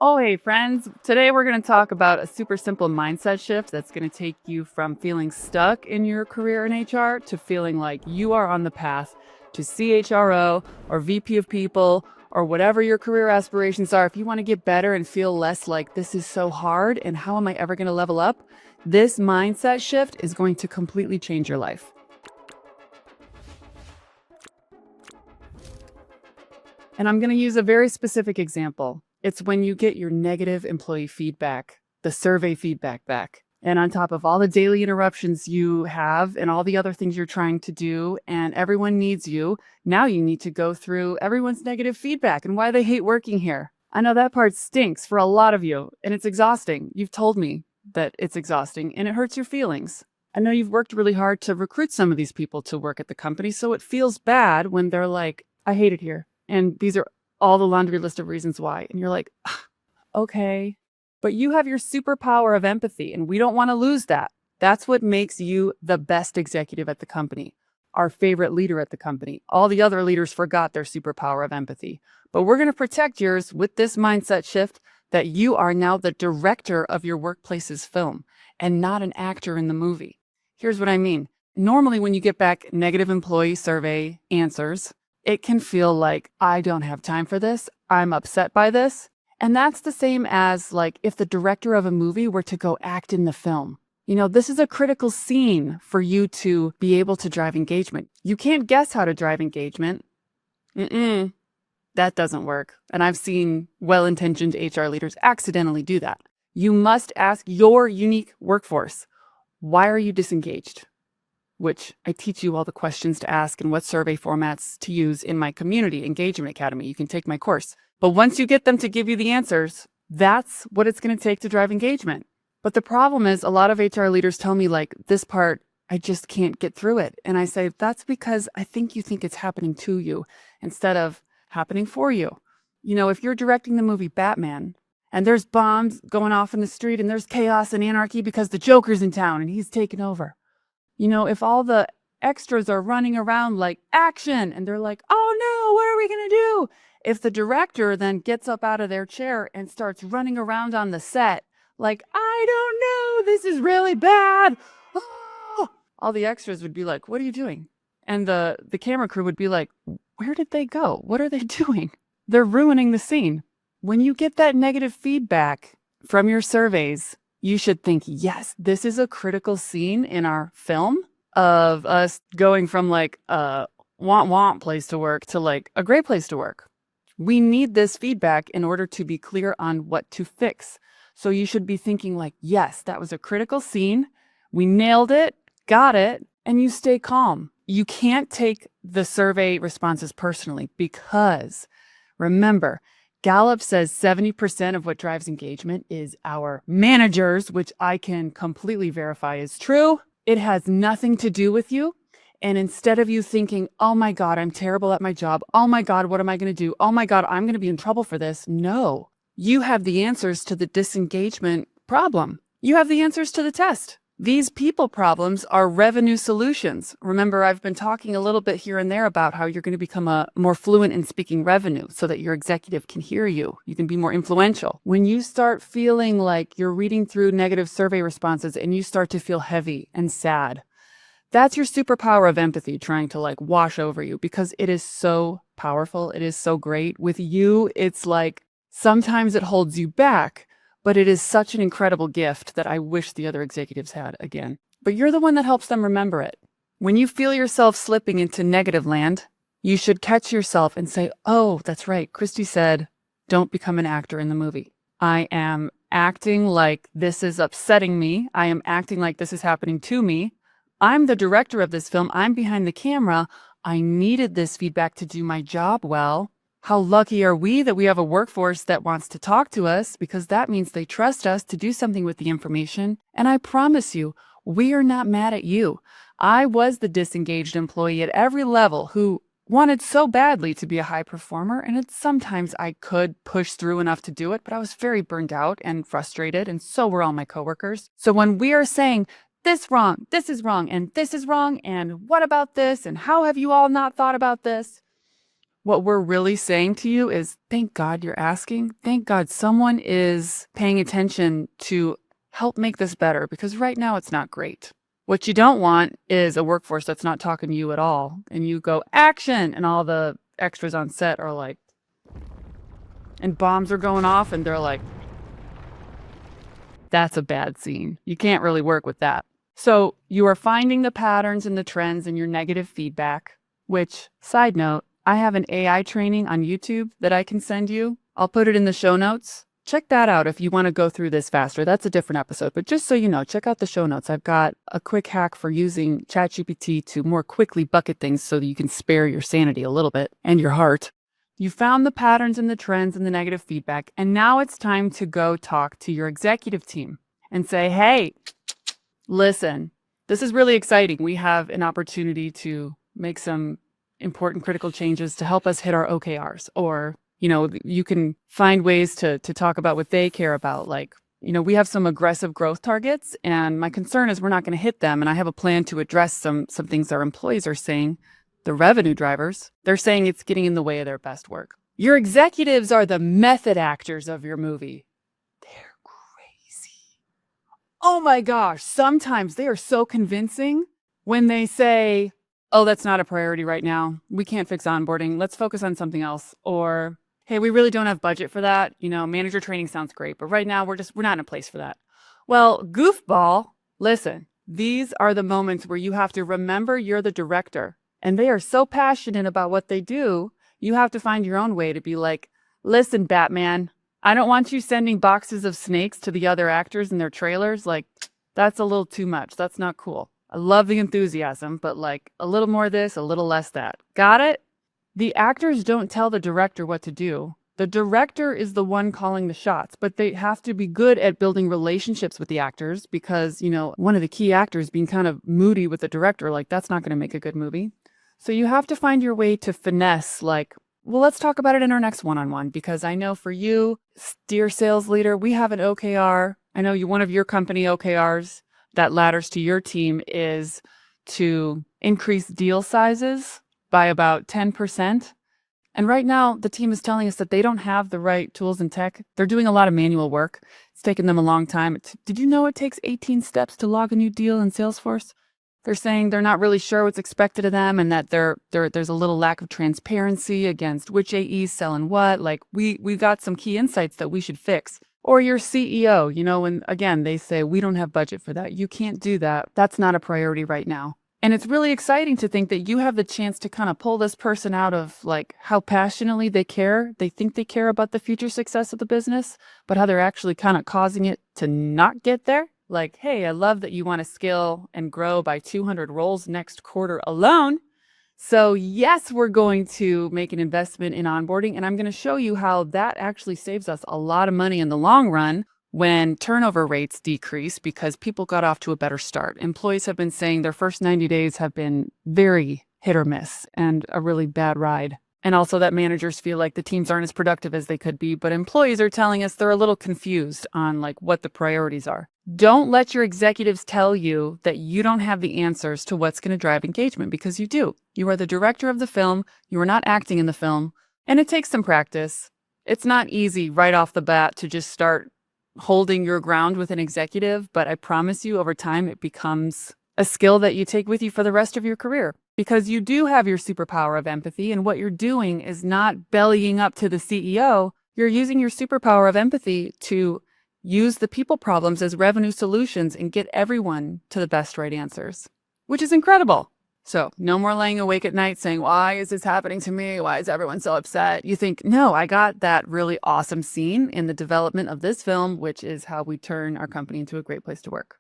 Oh, hey, friends. Today we're going to talk about a super simple mindset shift that's going to take you from feeling stuck in your career in HR to feeling like you are on the path to CHRO or VP of people or whatever your career aspirations are. If you want to get better and feel less like this is so hard and how am I ever going to level up, this mindset shift is going to completely change your life. And I'm going to use a very specific example. It's when you get your negative employee feedback, the survey feedback back. And on top of all the daily interruptions you have and all the other things you're trying to do, and everyone needs you, now you need to go through everyone's negative feedback and why they hate working here. I know that part stinks for a lot of you, and it's exhausting. You've told me that it's exhausting, and it hurts your feelings. I know you've worked really hard to recruit some of these people to work at the company, so it feels bad when they're like, I hate it here. And these are all the laundry list of reasons why. And you're like, okay. But you have your superpower of empathy, and we don't want to lose that. That's what makes you the best executive at the company, our favorite leader at the company. All the other leaders forgot their superpower of empathy. But we're going to protect yours with this mindset shift that you are now the director of your workplace's film and not an actor in the movie. Here's what I mean. Normally, when you get back negative employee survey answers, it can feel like, I don't have time for this. I'm upset by this. And that's the same as like if the director of a movie were to go act in the film. You know, this is a critical scene for you to be able to drive engagement. You can't guess how to drive engagement. That doesn't work. And I've seen well-intentioned HR leaders accidentally do that. You must ask your unique workforce, why are you disengaged? Which I teach you all the questions to ask and what survey formats to use in my Community Engagement Academy. You can take my course. But once you get them to give you the answers, that's what it's going to take to drive engagement. But the problem is a lot of HR leaders tell me like, this part, I just can't get through it. And I say, that's because I think you think it's happening to you instead of happening for you. You know, if you're directing the movie Batman and there's bombs going off in the street and there's chaos and anarchy because the Joker's in town and he's taken over. You know, if all the extras are running around like action and they're like, oh no, what are we going to do? If the director then gets up out of their chair and starts running around on the set, like, I don't know, this is really bad. Oh! All the extras would be like, what are you doing? And the camera crew would be like, where did they go? What are they doing? They're ruining the scene. When you get that negative feedback from your surveys, you should think, yes, this is a critical scene in our film of us going from like a want place to work to like a great place to work. We need this feedback in order to be clear on what to fix. So you should be thinking like, yes, that was a critical scene. We nailed it, got it, and you stay calm. You can't take the survey responses personally because remember, Gallup says 70% of what drives engagement is our managers, which I can completely verify is true. It has nothing to do with you. And instead of you thinking, oh my God, I'm terrible at my job. Oh my God, what am I going to do? Oh my God, I'm going to be in trouble for this. No, you have the answers to the disengagement problem. You have the answers to the test. These people problems are revenue solutions. Remember, I've been talking a little bit here and there about how you're going to become more fluent in speaking revenue so that your executive can hear you. You can be more influential. When you start feeling like you're reading through negative survey responses and you start to feel heavy and sad, that's your superpower of empathy trying to like wash over you because it is so powerful. It is so great. With you, it's like sometimes it holds you back. But it is such an incredible gift that I wish the other executives had again. But you're the one that helps them remember it. When you feel yourself slipping into negative land, you should catch yourself and say, oh, that's right. Christie said, don't become an actor in the movie. I am acting like this is upsetting me. I am acting like this is happening to me. I'm the director of this film. I'm behind the camera. I needed this feedback to do my job well. How lucky are we that we have a workforce that wants to talk to us because that means they trust us to do something with the information. And I promise you, we are not mad at you. I was the disengaged employee at every level who wanted so badly to be a high performer. And sometimes I could push through enough to do it, but I was very burned out and frustrated. And so were all my coworkers. So when we are saying, this wrong, this is wrong, and this is wrong, and what about this? And how have you all not thought about this? What we're really saying to you is, thank God you're asking. Thank God someone is paying attention to help make this better, because right now it's not great. What you don't want is a workforce that's not talking to you at all. And you go, action, and all the extras on set are like, and bombs are going off, and they're like, that's a bad scene. You can't really work with that. So you are finding the patterns and the trends in your negative feedback, which, side note, I have an AI training on YouTube that I can send you. I'll put it in the show notes. Check that out if you want to go through this faster. That's a different episode. But just so you know, check out the show notes. I've got a quick hack for using ChatGPT to more quickly bucket things so that you can spare your sanity a little bit and your heart. You found the patterns and the trends and the negative feedback, and now it's time to go talk to your executive team and say, hey, listen, this is really exciting. We have an opportunity to make some important critical changes to help us hit our OKRs. Or, you can find ways to talk about what they care about. Like, we have some aggressive growth targets, and my concern is we're not going to hit them. And I have a plan to address some things our employees are saying. The revenue drivers, they're saying it's getting in the way of their best work. Your executives are the method actors of your movie. They're crazy. Oh my gosh, sometimes they are so convincing when they say, oh, that's not a priority right now. We can't fix onboarding. Let's focus on something else. Or, hey, we really don't have budget for that. Manager training sounds great, but right now we're not in a place for that. Well, goofball, listen, these are the moments where you have to remember you're the director. And they are so passionate about what they do, you have to find your own way to be like, listen, Batman, I don't want you sending boxes of snakes to the other actors in their trailers. Like, that's a little too much. That's not cool. I love the enthusiasm, but like a little more this, a little less that. Got it? The actors don't tell the director what to do. The director is the one calling the shots, but they have to be good at building relationships with the actors because, one of the key actors being kind of moody with the director, like that's not going to make a good movie. So you have to find your way to finesse, like, well, let's talk about it in our next one-on-one, because I know for you, dear sales leader, we have an OKR. I know one of your company OKRs that ladders to your team is to increase deal sizes by about 10%. And right now, the team is telling us that they don't have the right tools and tech. They're doing a lot of manual work. It's taken them a long time. Did you know it takes 18 steps to log a new deal in Salesforce? They're saying they're not really sure what's expected of them and that there's a little lack of transparency against which AE's selling what. Like, we got some key insights that we should fix. Or your CEO, when, again, they say, we don't have budget for that. You can't do that. That's not a priority right now. And it's really exciting to think that you have the chance to kind of pull this person out of like how passionately they care. They think they care about the future success of the business, but how they're actually kind of causing it to not get there. Like, hey, I love that you want to scale and grow by 200 roles next quarter alone. So yes, we're going to make an investment in onboarding, and I'm going to show you how that actually saves us a lot of money in the long run when turnover rates decrease because people got off to a better start. Employees have been saying their first 90 days have been very hit or miss and a really bad ride. And also that managers feel like the teams aren't as productive as they could be, but employees are telling us they're a little confused on like what the priorities are. Don't let your executives tell you that you don't have the answers to what's going to drive engagement, because you do. You are the director of the film. You are not acting in the film, and it takes some practice. It's not easy right off the bat to just start holding your ground with an executive, but I promise you over time it becomes a skill that you take with you for the rest of your career, because you do have your superpower of empathy, and what you're doing is not bellying up to the CEO. You're using your superpower of empathy to use the people problems as revenue solutions and get everyone to the best right answers, which is incredible. So no more laying awake at night saying, why is this happening to me? Why is everyone so upset? You think, no, I got that really awesome scene in the development of this film, which is how we turn our company into a great place to work.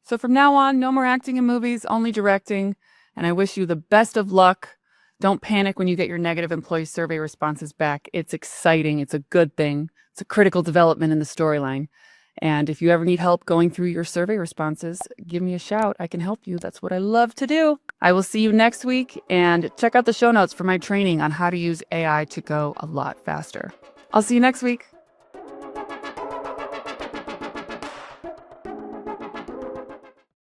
So from now on, no more acting in movies, only directing. And I wish you the best of luck. Don't panic when you get your negative employee survey responses back. It's exciting. It's a good thing. It's a critical development in the storyline. And if you ever need help going through your survey responses, give me a shout. I can help you. That's what I love to do. I will see you next week, and check out the show notes for my training on how to use AI to go a lot faster. I'll see you next week.